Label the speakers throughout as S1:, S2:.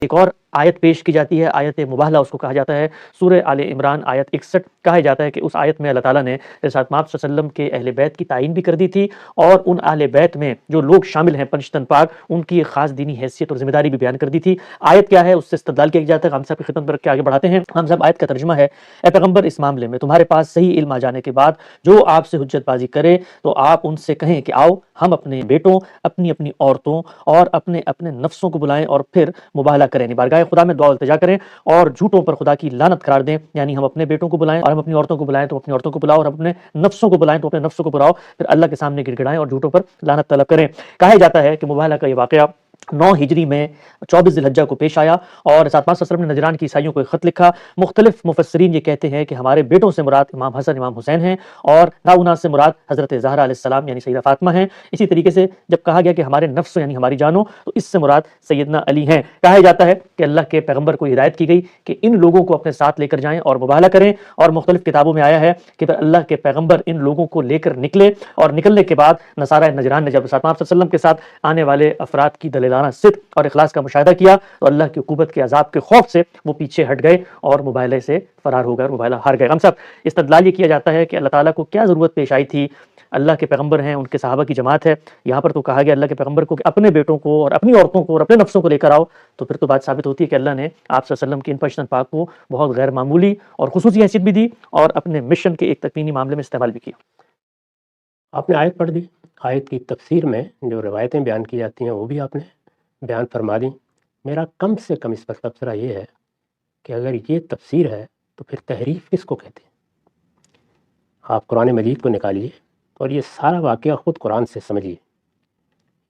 S1: ایک اور آیت پیش کی جاتی ہے، آیت مباہلہ اس کو کہا جاتا ہے، سورہ آل عمران آیت 61 کہا جاتا ہے کہ اس آیت میں اللہ تعالیٰ نے رسالت مآب صلی اللہ علیہ وسلم کے اہل بیت کی تعین بھی کر دی تھی، اور ان اہل بیت میں جو لوگ شامل ہیں پنجتن پاک، ان کی ایک خاص دینی حیثیت اور ذمہ داری بھی بیان کر دی تھی۔ آیت کیا ہے، اس سے استدلال کیا جاتا ہے، ہم صاحب کی خدمت میں رکھ کے آگے بڑھاتے ہیں۔ ہم صاحب آیت کا ترجمہ ہے، اے پیغمبر اس معاملے میں تمہارے پاس صحیح علم آ جانے کے بعد جو آپ سے حجت بازی کرے تو آپ ان سے کہیں کہ آؤ ہم اپنے بیٹوں، اپنی اپنی عورتوں اور اپنے اپنے نفسوں کو بلائیں اور پھر مباہلہ کریں، یعنی بارگاہ خدا میں دعا و التجا کریں اور جھوٹوں پر خدا کی لعنت قرار دیں، یعنی ہم اپنے بیٹوں کو بلائیں اور ہم اپنی عورتوں کو بلائیں تو اپنی عورتوں کو بلاؤ، اور ہم اپنے نفسوں کو بلائیں تو اپنے نفسوں کو بلاؤ، پھر اللہ کے سامنے گڑ گڑائیں اور جھوٹوں پر لعنت طلب کریں۔ کہا جاتا ہے کہ مباہلہ کا یہ واقعہ 9 ہجری میں 24 ذی الحجہ کو پیش آیا، اور رسالت پاک صلی اللہ علیہ وسلم نے نجران کی عیسائیوں کو ایک خط لکھا۔ مختلف مفسرین یہ کہتے ہیں کہ ہمارے بیٹوں سے مراد امام حسن امام حسین ہیں، اور ناؤنا سے مراد حضرت زہرا علیہ السلام یعنی سیدہ فاطمہ ہیں۔ اسی طریقے سے جب کہا گیا کہ ہمارے نفس یعنی ہماری جانوں، تو اس سے مراد سیدنا علی ہیں۔ کہا جاتا ہے کہ اللہ کے پیغمبر کو ہدایت کی گئی کہ ان لوگوں کو اپنے ساتھ لے کر جائیں اور مباہلہ کریں، اور مختلف کتابوں میں آیا ہے کہ پھر اللہ کے پیغمبر ان لوگوں کو لے کر نکلے، اور نکلنے کے بعد نصارہ نجران نے جب رسالت پاک صلی اللہ علیہ وسلم کے ساتھ آنے والے افراد کی دلیلانہ صدق اور اخلاص کا مشاہدہ کیا تو اللہ کی عقوبت کے عذاب کے خوف سے وہ پیچھے ہٹ گئے اور مباہلے سے فرار ہو گئے اور مباہلہ ہار گئے۔ ہم سب استدلال یہ کیا جاتا ہے کہ اللہ تعالیٰ کو کیا ضرورت پیش آئی تھی، اللہ کے پیغمبر ہیں، ان کے صحابہ کی جماعت ہے، یہاں پر تو کہا گیا اللہ کے پیغمبر کو کہ اپنے بیٹوں کو اور اپنی عورتوں کو اور اپنے نفسوں کو لے کر آؤ، تو پھر تو بات ثابت ہوتی ہے کہ اللہ نے آپ صلی اللہ علیہ وسلم کی ان پشتن پاک کو بہت غیر معمولی اور خصوصی حیثیت بھی دی اور اپنے مشن کے ایک تکوینی معاملے میں استعمال بھی کیا۔
S2: آپ نے آیت پڑھ دی، آیت کی تفسیر میں جو روایتیں بیان کی جاتی ہیں وہ بھی آپ نے بیان فرما دیں۔ میرا کم سے کم اس پر تبصرہ یہ ہے کہ اگر یہ تفسیر ہے تو پھر تحریف کس کو کہتے ہیں؟ آپ قرآن مجید کو نکالیے اور یہ سارا واقعہ خود قرآن سے سمجھیے۔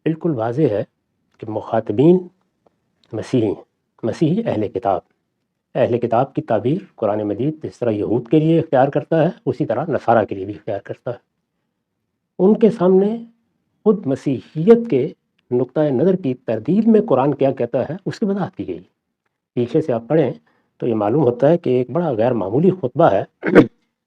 S2: بالکل واضح ہے کہ مخاطبین مسیحی ہیں، مسیحی اہل کتاب کی تعبیر قرآن مجید جس طرح یہود کے لیے اختیار کرتا ہے اسی طرح نصارہ کے لیے بھی اختیار کرتا ہے۔ ان کے سامنے خود مسیحیت کے نقطہ نظر کی تردید میں قرآن کیا کہتا ہے اس کی وضاحت کی گئی۔ پیچھے سے آپ پڑھیں تو یہ معلوم ہوتا ہے کہ ایک بڑا غیر معمولی خطبہ ہے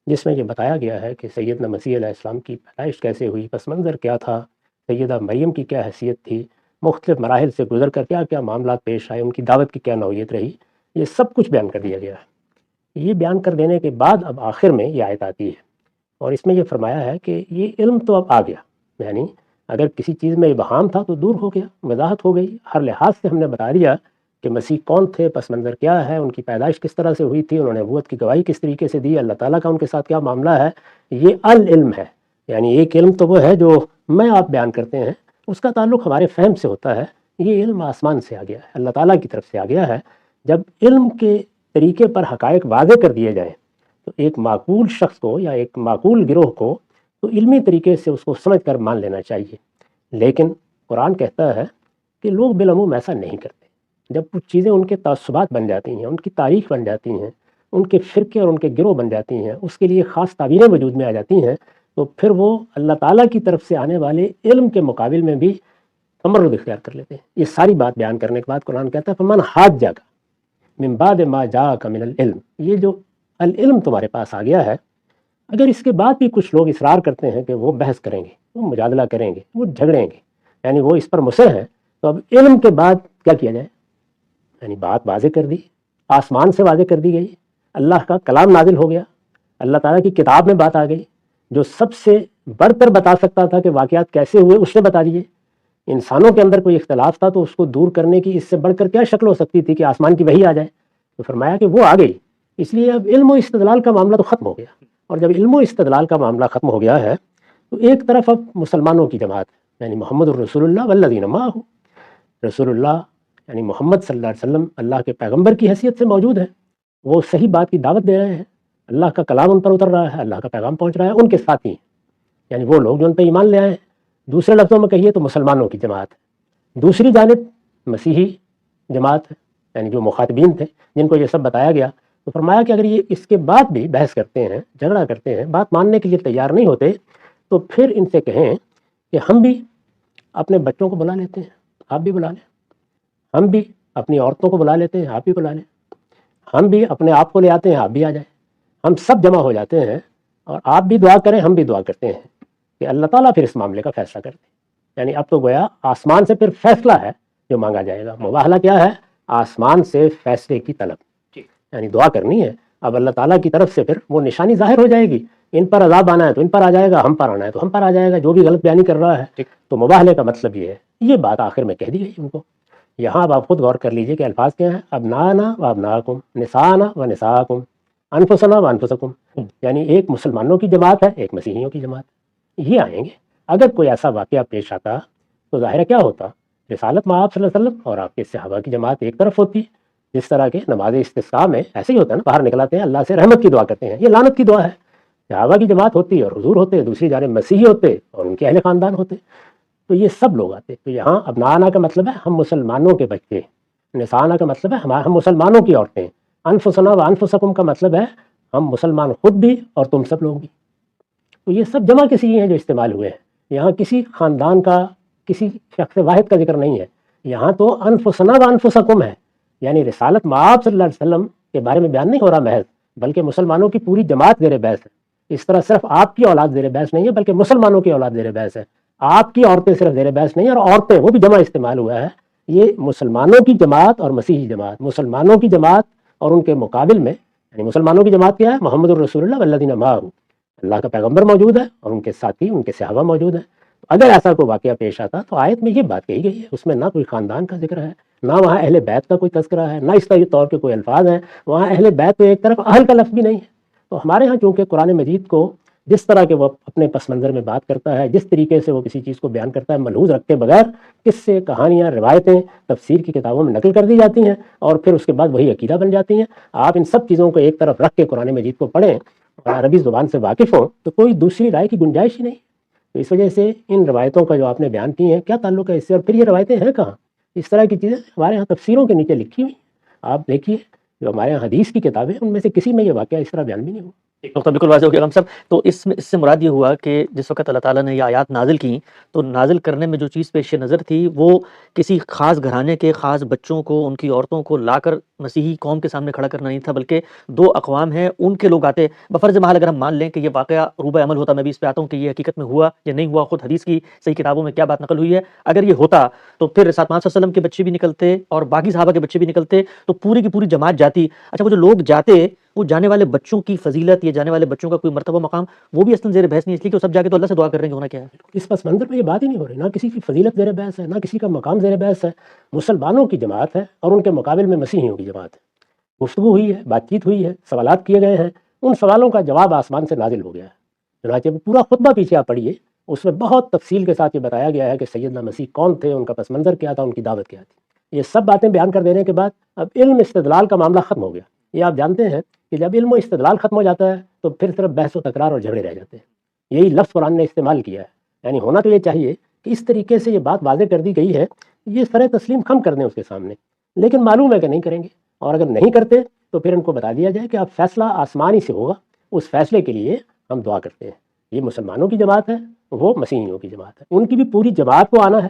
S2: جس میں یہ بتایا گیا ہے کہ سیدنا مسیح علیہ السلام کی پیدائش کیسے ہوئی، پس منظر کیا تھا، سیدہ مریم کی کیا حیثیت تھی، مختلف مراحل سے گزر کر کیا کیا معاملات پیش آئے، ان کی دعوت کی کیا نوعیت رہی، یہ سب کچھ بیان کر دیا گیا ہے۔ یہ بیان کر دینے کے بعد اب آخر میں یہ آیت آتی ہے اور اس میں یہ فرمایا ہے کہ یہ علم تو اب آ گیا، یعنی اگر کسی چیز میں ابہام تھا تو دور ہو گیا، وضاحت ہو گئی، ہر لحاظ سے ہم نے بتا دیا کہ مسیح کون تھے، پس منظر کیا ہے، ان کی پیدائش کس طرح سے ہوئی تھی، انہوں نے نبوت کی گواہی کس طریقے سے دی، اللہ تعالیٰ کا ان کے ساتھ کیا معاملہ ہے۔ یہ العلم ہے، یعنی ایک علم تو وہ ہے جو میں آپ بیان کرتے ہیں، اس کا تعلق ہمارے فہم سے ہوتا ہے، یہ علم آسمان سے آ گیا ہے، اللہ تعالیٰ کی طرف سے آ گیا ہے۔ جب علم کے طریقے پر حقائق واضح کر دیے جائیں تو ایک معقول شخص کو یا ایک معقول گروہ کو تو علمی طریقے سے اس کو سمجھ کر مان لینا چاہیے، لیکن قرآن کہتا ہے کہ لوگ بالعموم ایسا نہیں کرتے۔ جب کچھ چیزیں ان کے تعصبات بن جاتی ہیں، ان کی تاریخ بن جاتی ہیں، ان کے فرقے اور ان کے گروہ بن جاتی ہیں، اس کے لیے خاص تعبیریں وجود میں آ جاتی ہیں، تو پھر وہ اللہ تعالیٰ کی طرف سے آنے والے علم کے مقابل میں بھی تمرد اختیار کر لیتے ہیں۔ یہ ساری بات بیان کرنے کے بعد قرآن کہتا ہے فمن حاجک من بعد ما جاءک من العلم، یہ جو العلم تمہارے پاس آ گیا ہے، اگر اس کے بعد بھی کچھ لوگ اصرار کرتے ہیں کہ وہ بحث کریں گے، وہ مجادلہ کریں گے، وہ جھگڑیں گے، یعنی وہ اس پر مصر ہیں، تو اب علم کے بعد کیا کیا جائے؟ یعنی بات واضح کر دی، آسمان سے واضح کر دی گئی، اللہ کا کلام نازل ہو گیا، اللہ تعالیٰ کی کتاب میں بات آ گئی، جو سب سے بڑھ کر بتا سکتا تھا کہ واقعات کیسے ہوئے اس نے بتا دیے۔ انسانوں کے اندر کوئی اختلاف تھا تو اس کو دور کرنے کی اس سے بڑھ کر کیا شکل ہو سکتی تھی کہ آسمان کی وحی آ جائے؟ تو فرمایا کہ وہ آ گئی، اس لیے اب علم و استدلال کا معاملہ تو ختم ہو گیا، اور جب علم و استدلال کا معاملہ ختم ہو گیا ہے تو ایک طرف اب مسلمانوں کی جماعت یعنی محمد الرسول اللہ والذین معہ، رسول اللہ یعنی محمد صلی اللہ علیہ وسلم اللہ کے پیغمبر کی حیثیت سے موجود ہے، وہ صحیح بات کی دعوت دے رہے ہیں، اللہ کا کلام ان پر اتر رہا ہے، اللہ کا پیغام پہنچ رہا ہے، ان کے ساتھ ہی یعنی وہ لوگ جو ان پہ ایمان لے آئے ہیں۔ دوسرے لفظوں میں کہیے تو مسلمانوں کی جماعت ہے۔ دوسری جانب مسیحی جماعت ہے، یعنی جو مخاطبین تھے جن کو یہ سب بتایا گیا، تو فرمایا کہ اگر یہ اس کے بعد بھی بحث کرتے ہیں، جھگڑا کرتے ہیں، بات ماننے کے لیے تیار نہیں ہوتے، تو پھر ان سے کہیں کہ ہم بھی اپنے بچوں کو بلا لیتے ہیں، آپ بھی بلا لیں، ہم بھی اپنی عورتوں کو بلا لیتے ہیں، آپ بھی بلا لیں، ہم بھی اپنے آپ کو لے آتے ہیں، آپ بھی آ جائیں، ہم سب جمع ہو جاتے ہیں اور آپ بھی دعا کریں، ہم بھی دعا کرتے ہیں کہ اللہ تعالیٰ پھر اس معاملے کا فیصلہ کر دے۔ یعنی اب تو گویا آسمان سے پھر فیصلہ ہے جو مانگا جائے گا۔ مباہلہ کیا ہے آسمان سے فیصلے کی طلب،
S1: جی
S2: یعنی دعا کرنی ہے. اب اللہ تعالیٰ کی طرف سے پھر وہ نشانی ظاہر ہو جائے گی. ان پر عذاب آنا ہے تو ان پر آ جائے گا، ہم پر آنا ہے تو ہم پر آ جائے گا، جو بھی غلط بیانی کر رہا ہے.
S1: ٹھیک
S2: تو مباہلے کا مطلب یہ ہے. یہ بات آخر میں کہہ دی گئی ان کو. یہاں اب آپ خود غور کر لیجئے کہ الفاظ کیا ہیں. ابنانا و ابناکم، نسانا و نساکم، انفسنا و انفسکم. یعنی ایک مسلمانوں کی جماعت ہے، ایک مسیحیوں کی جماعت ہے. یہ آئیں گے. اگر کوئی ایسا واقعہ پیش آتا تو ظاہر ہے کیا ہوتا، رسالت میں آپ صلی اللہ علیہ وسلم اور آپ کے صحابہ کی جماعت ایک طرف ہوتی. جس طرح کے نماز استسقاء میں ایسے ہی ہوتا ہے نا، باہر نکلاتے ہیں اللہ سے رحمت کی دعا کرتے ہیں، یہ لعنت کی دعا ہے. صحابہ کی جماعت ہوتی اور حضور ہوتے، دوسری جانب مسیحی ہوتے اور ان کے اہل خاندان ہوتے. تو یہ سب لوگ آتے. تو یہاں ابنانا کا مطلب ہے ہم مسلمانوں کے بچے، نسانا کا مطلب ہے ہم مسلمانوں کی عورتیں، انفسنا و انفسکم کا مطلب ہے ہم مسلمان خود بھی اور تم سب لوگ بھی. تو یہ سب جمع کسی ہیں جو استعمال ہوئے ہیں. یہاں کسی خاندان کا، کسی شخص واحد کا ذکر نہیں ہے. یہاں تو انفسنا و انفسکم ہے، یعنی رسالت مآب صلی اللہ علیہ وسلم کے بارے میں بیان نہیں ہو رہا محض، بلکہ مسلمانوں کی پوری جماعت زیر بحث ہے. اس طرح صرف آپ کی اولاد زیر بحث نہیں ہے، بلکہ مسلمانوں کی اولاد زیر بحث ہے. آپ کی عورتیں صرف زیر بحث نہیں، اور عورتیں وہ بھی جمع استعمال ہوا ہے. یہ مسلمانوں کی جماعت اور مسیحی جماعت، مسلمانوں کی جماعت اور ان کے مقابل میں، یعنی مسلمانوں کی جماعت کیا ہے؟ محمد الرسول اللہ والذین معہ، اللہ کا پیغمبر موجود ہے اور ان کے ساتھی، ان کے صحابہ موجود ہیں. اگر ایسا کوئی واقعہ پیش آتا تو آیت میں یہ بات کہی گئی ہے، اس میں نہ کوئی خاندان کا ذکر ہے، نہ وہاں اہل بیت کا کوئی تذکرہ ہے، نہ اس طور کے کوئی الفاظ ہیں. وہاں اہل بیت تو ایک طرف، اہل کا لفظ بھی نہیں ہے. تو ہمارے ہاں چونکہ قرآن مجید کو جس طرح کے وہ اپنے پس منظر میں بات کرتا ہے، جس طریقے سے وہ کسی چیز کو بیان کرتا ہے، ملحوظ رکھتے بغیر قصے، کہانیاں، روایتیں تفسیر کی کتابوں میں نقل کر دی جاتی ہیں اور پھر اس کے بعد وہی عقیدہ بن جاتی ہیں. آپ ان سب چیزوں کو ایک طرف رکھ کے قرآن مجید کو پڑھیں اور عربی زبان سے واقف ہوں تو کوئی دوسری رائے کی گنجائش ہی نہیں. تو اس وجہ سے ان روایتوں کا جو آپ نے بیان کی ہیں، کیا تعلق ہے اس سے؟ اور پھر یہ روایتیں ہیں کہاں؟ اس طرح کی چیزیں ہمارے ہاں تفسیروں کے نیچے لکھی ہوئی. آپ دیکھیے جو ہمارے یہاں حدیث کی کتابیں، ان میں سے کسی میں یہ واقعہ اس طرح بیان بھی نہیں ہوا.
S1: ایک نقطہ بالکل واضح ہو گیا ہم سب. تو اس سے مراد یہ ہوا کہ جس وقت اللہ تعالیٰ نے یہ آیات نازل کی تو نازل کرنے میں جو چیز پیش نظر تھی وہ کسی خاص گھرانے کے خاص بچوں کو، ان کی عورتوں کو لا کر مسیحی قوم کے سامنے کھڑا کرنا نہیں تھا، بلکہ دو اقوام ہیں ان کے لوگ آتے. بفرض محال اگر ہم مان لیں کہ یہ واقعہ روبہ عمل ہوتا، میں بھی اس پہ آتا ہوں کہ یہ حقیقت میں ہوا یا نہیں ہوا، خود حدیث کی صحیح کتابوں میں کیا بات نقل ہوئی ہے. اگر یہ ہوتا تو پھر رسالت محمد صلی اللہ علیہ وسلم کے بچے بھی نکلتے اور باقی صحابہ کے بچے بھی نکلتے، تو پوری کی پوری جماعت جاتی. اچھا وہ جو لوگ جاتے، وہ جانے والے بچوں کی فضیلت یا جانے والے بچوں کا کوئی مرتبہ مقام وہ بھی اصلا زیر بحث نہیں، اس لیے کہ وہ سب جا کے تو اللہ سے دعا کر رہے ہیں کہ ہونا کیا ہے.
S2: اس پس منظر میں یہ بات ہی نہیں ہو رہی. نہ کسی کی فضیلت زیر بحث ہے، نہ کسی کا مقام زیر بحث ہے. مسلمانوں کی جماعت ہے اور ان کے مقابل میں مسیحیوں کی جماعت ہے. گفتگو ہوئی ہے، بات چیت ہوئی ہے، سوالات کیے گئے ہیں. ان سوالوں کا جواب آسمان سے نازل ہو گیا ہے. چنانچہ پورا خطبہ پیچھے آپ پڑھیے، اس میں بہت تفصیل کے ساتھ یہ بتایا گیا ہے کہ سیدنا مسیح کون تھے، ان کا پس منظر کیا تھا، ان کی دعوت کیا تھی. یہ سب باتیں بیان کر دینے کے بعد اب علم استدلال کا معاملہ ختم ہو گیا. یہ آپ جانتے ہیں کہ جب علم و استدلال ختم ہو جاتا ہے تو پھر صرف بحث و تکرار اور جھگڑے رہ جاتے ہیں. یہی لفظ قرآن نے استعمال کیا ہے. یعنی ہونا تو یہ چاہیے کہ اس طریقے سے یہ بات واضح کر دی گئی ہے، یہ سر تسلیم خم کر دیں اس کے سامنے. لیکن معلوم ہے کہ نہیں کریں گے، اور اگر نہیں کرتے تو پھر ان کو بتا دیا جائے کہ اب فیصلہ آسمانی سے ہوگا، اس فیصلے کے لیے ہم دعا کرتے ہیں. یہ مسلمانوں کی جماعت ہے، وہ مسیحیوں کی جماعت ہے. ان کی بھی پوری جماعت کو آنا ہے،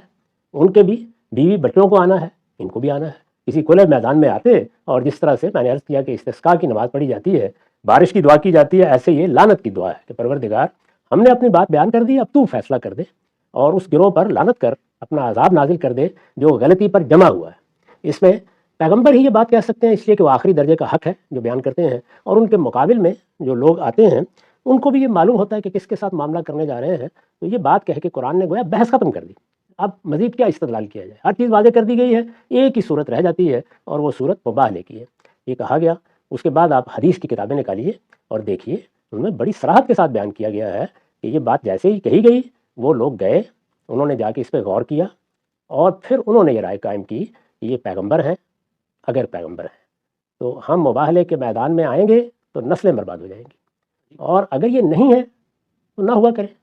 S2: ان کے بھی بیوی بچوں کو آنا ہے، ان کو بھی آنا ہے. کسی کھلے میدان میں آتے اور جس طرح سے میں نے عرض کیا کہ استسقاء کی نماز پڑھی جاتی ہے، بارش کی دعا کی جاتی ہے، ایسے یہ لعنت کی دعا ہے کہ پروردگار ہم نے اپنی بات بیان کر دی، اب تو فیصلہ کر دے اور اس گروہ پر لعنت کر، اپنا عذاب نازل کر دے جو غلطی پر جمع ہوا ہے. اس میں پیغمبر ہی یہ بات کہہ سکتے ہیں، اس لیے کہ وہ آخری درجے کا حق ہے جو بیان کرتے ہیں، اور ان کے مقابل میں جو لوگ آتے ہیں ان کو بھی یہ معلوم ہوتا ہے کہ کس کے ساتھ معاملہ کرنے جا رہے ہیں. تو یہ بات کہہ کے قرآن نے گویا بحث ختم کر دی. اب مزید کیا استدلال کیا جائے؟ ہر چیز واضح کر دی گئی ہے، ایک ہی صورت رہ جاتی ہے اور وہ صورت مباہلے کی ہے. یہ کہا گیا. اس کے بعد آپ حدیث کی کتابیں نکالیے اور دیکھیے، ان میں بڑی صراحت کے ساتھ بیان کیا گیا ہے کہ یہ بات جیسے ہی کہی گئی، وہ لوگ گئے، انہوں نے جا کے اس پہ غور کیا اور پھر انہوں نے یہ رائے قائم کی کہ یہ پیغمبر ہیں. اگر پیغمبر ہیں تو ہم مباہلے کے میدان میں آئیں گے تو نسلیں برباد ہو جائیں گی، اور اگر یہ نہیں ہے تو نہ ہوا کریں.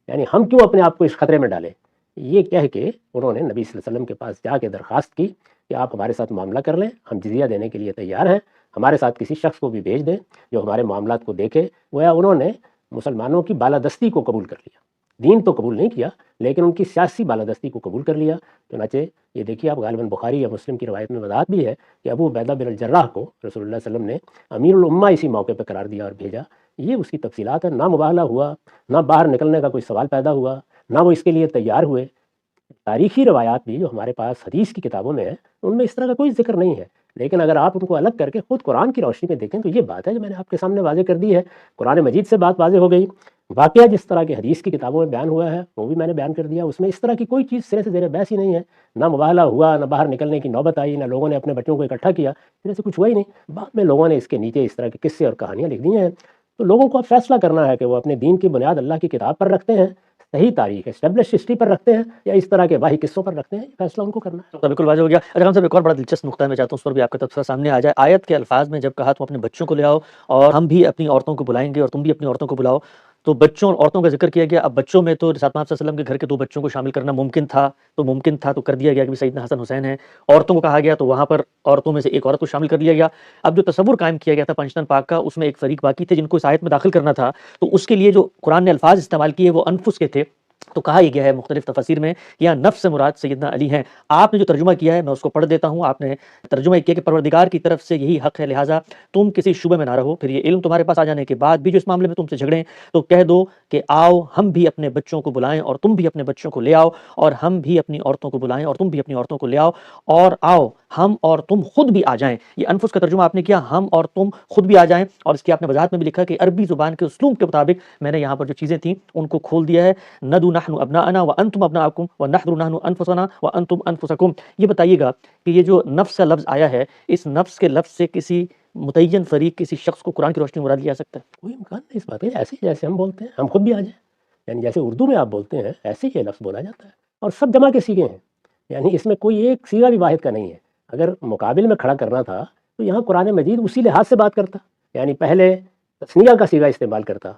S2: یعنی ہم کیوں اپنے آپ کو اس خطرے میں ڈالیں؟ یہ کہہ کے انہوں نے نبی صلی اللہ علیہ وسلم کے پاس جا کے درخواست کی کہ آپ ہمارے ساتھ معاملہ کر لیں، ہم جزیہ دینے کے لیے تیار ہیں، ہمارے ساتھ کسی شخص کو بھی بھیج دیں جو ہمارے معاملات کو دیکھے. گویا انہوں نے مسلمانوں کی بالادستی کو قبول کر لیا. دین تو قبول نہیں کیا لیکن ان کی سیاسی بالادستی کو قبول کر لیا. چنانچہ یہ دیکھیے آپ، غالباً بخاری یا مسلم کی روایت میں وضاحت بھی ہے کہ ابو عبیدہ بن الجراح کو رسول اللہ صلی اللہ علیہ وسلم نے امیر الامہ اسی موقع پہ قرار دیا اور بھیجا. یہ اس کی تفصیلات ہیں. نہ مباہلہ ہوا، نہ باہر نکلنے کا کوئی سوال پیدا ہوا، نہ وہ اس کے لیے تیار ہوئے. تاریخی روایات بھی جو ہمارے پاس حدیث کی کتابوں میں ہیں ان میں اس طرح کا کوئی ذکر نہیں ہے، لیکن اگر آپ ان کو الگ کر کے خود قرآن کی روشنی میں دیکھیں تو یہ بات ہے جو میں نے آپ کے سامنے واضح کر دی ہے، قرآن مجید سے بات واضح ہو گئی۔ واقعہ جس طرح کے حدیث کی کتابوں میں بیان ہوا ہے وہ بھی میں نے بیان کر دیا، اس میں اس طرح کی کوئی چیز سرے سے زیر بحث ہی نہیں ہے، نہ مباہلہ ہوا، نہ باہر نکلنے کی نوبت آئی، نہ لوگوں نے اپنے بچوں کو اکٹھا کیا، سرے سے کچھ ہوا ہی نہیں۔ بعد میں لوگوں نے اس کے نیچے اس طرح کے قصے اور کہانیاں لکھ دی ہیں، تو لوگوں کو اب فیصلہ کرنا ہے کہ وہ اپنے دین کی بنیاد اللہ کی کتاب پر رکھتے ہیں، صحیح تاریخ اسٹیبلش ہسٹری پر رکھتے ہیں، یا اس طرح کے واہی قصوں پر رکھتے ہیں، یہ فیصلہ ان کو کرنا ہے۔
S1: تو بالکل واضح ہو گیا۔ اگر ہم صاحب ایک اور بڑا دلچسپ نقطہ ہے، میں چاہتا ہوں اس پر بھی آپ کا تبصرہ سامنے آ جائے۔ آیت کے الفاظ میں جب کہا تم اپنے بچوں کو لے آؤ اور ہم بھی اپنی عورتوں کو بلائیں گے اور تم بھی اپنی عورتوں کو بلاؤ، تو بچوں اور عورتوں کا ذکر کیا گیا۔ اب بچوں میں تو رسالت محمد صلی اللہ علیہ وسلم کے گھر کے 2 بچوں کو شامل کرنا ممکن تھا تو کر دیا گیا کہ سیدنا حسن حسین ہیں۔ عورتوں کو کہا گیا تو وہاں پر عورتوں میں سے ایک عورت کو شامل کر لیا گیا۔ اب جو تصور قائم کیا گیا تھا پنجتن پاک کا، اس میں ایک فریق باقی تھے جن کو اس آیت میں داخل کرنا تھا، تو اس کے لیے جو قرآن نے الفاظ استعمال کیے وہ انفس کے تھے۔ تو کہا یہ گیا ہے مختلف تفاسیر میں یا نفس سے مراد سیدنا علی ہیں۔ آپ نے جو ترجمہ کیا ہے میں اس کو پڑھ دیتا ہوں۔ آپ نے ترجمہ کیا کہ پروردگار کی طرف سے یہی حق ہے، لہٰذا تم کسی شبہ میں نہ رہو۔ پھر یہ علم تمہارے پاس آ جانے کے بعد بھی جو اس معاملے میں تم سے جھگڑیں تو کہہ دو کہ آؤ ہم بھی اپنے بچوں کو بلائیں اور تم بھی اپنے بچوں کو لے آؤ، اور ہم بھی اپنی عورتوں کو بلائیں اور تم بھی اپنی عورتوں کو لے آؤ، اور آؤ ہم اور تم خود بھی آ جائیں۔ یہ انفس کا ترجمہ آپ نے کیا، ہم اور تم خود بھی آ جائیں، اور اس کی آپ نے وضاحت میں بھی لکھا کہ عربی زبان کے اسلوب کے مطابق میں نے یہاں پر جو چیزیں تھیں ان کو کھول دیا ہے۔ ندو نحن ابناءنا وانتم ابناءکم ونحضر نحن انفسنا وانتم انفسکم۔ یہ بتائیے گا کہ یہ جو نفس کا لفظ آیا ہے، اس نفس کے لفظ سے کسی متعین فریق، کسی شخص کو قرآن کی روشنی میں مراد لیا جا سکتا ہے؟
S2: کوئی امکان نہیں اس بات کا، ایسے ہی جیسے ہم بولتے ہیں ہم خود بھی آ جائیں، یعنی جیسے اردو میں آپ بولتے ہیں ایسے ہی یہ لفظ بولا جاتا ہے، اور سب جمع کے سیغے ہیں، یعنی اس میں کوئی ایک سیغہ بھی واحد کا نہیں ہے۔ اگر مقابل میں کھڑا کرنا تھا تو یہاں قرآن مجید اسی لحاظ سے بات کرتا، یعنی پہلے تثنیہ کا سیغہ استعمال کرتا۔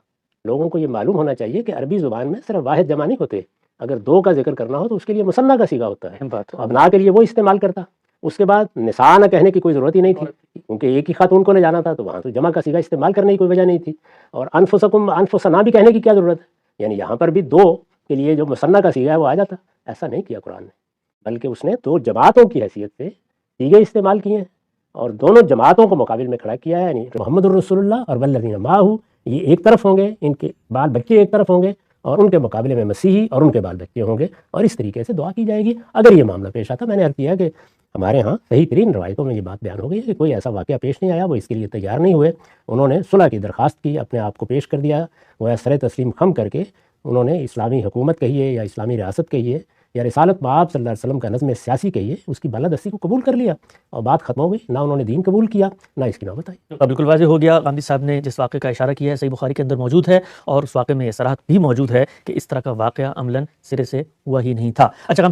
S2: لوگوں کو یہ معلوم ہونا چاہیے کہ عربی زبان میں صرف واحد جمع نہیں ہوتے، اگر 2 کا ذکر کرنا ہو تو اس کے لیے مثنیٰ کا سیغہ ہوتا ہے،
S1: اہم بات
S2: تو ابنا کے لیے وہ استعمال کرتا۔ اس کے بعد نساء نہ کہنے کی کوئی ضرورت ہی نہیں تھی، کیونکہ ایک ہی خاتون کو لے جانا تھا، تو وہاں تو جمع کا سیغہ استعمال کرنے کی کوئی وجہ نہیں تھی۔ اور انفسکم انفسنا بھی کہنے کی کیا ضرورت ہے، یعنی یہاں پر بھی 2 کے لیے جو مثنیٰ کا سیغہ ہے وہ آ جاتا۔ ایسا نہیں کیا قرآن نے، بلکہ اس نے 2 جماعتوں کی حیثیت سے سیغے استعمال کیے ہیں اور دونوں جماعتوں کو مقابل میں کھڑا کیا ہے، یعنی محمد الرسول اللہ اور والذین معہ، یہ ایک طرف ہوں گے، ان کے بال بچے ایک طرف ہوں گے، اور ان کے مقابلے میں مسیحی اور ان کے بال بچے ہوں گے، اور اس طریقے سے دعا کی جائے گی اگر یہ معاملہ پیش آتا۔ میں نے عرض کیا کہ ہمارے ہاں صحیح ترین روایتوں میں یہ بات بیان ہو گئی ہے کہ کوئی ایسا واقعہ پیش نہیں آیا، وہ اس کے لیے تیار نہیں ہوئے، انہوں نے صلح کی درخواست کی، اپنے آپ کو پیش کر دیا، وہ سر تسلیم خم کر کے انہوں نے اسلامی حکومت کہیے یا اسلامی ریاست کہیے یا رسالت مآب صلی اللہ علیہ وسلم کا نظم سیاسی کہیے، اس کی بالادستی کو قبول کر لیا اور بات ختم ہو گئی۔ نہ انہوں نے دین قبول کیا، نہ اس کی نوبت آئی۔
S1: بالکل واضح ہو گیا۔ غامدی صاحب نے جس واقعے کا اشارہ کیا ہے صحیح بخاری کے اندر موجود ہے، اور اس واقعے میں یہ صراحت بھی موجود ہے کہ اس طرح کا واقعہ عملاً سرے سے ہوا ہی نہیں تھا۔ اچھا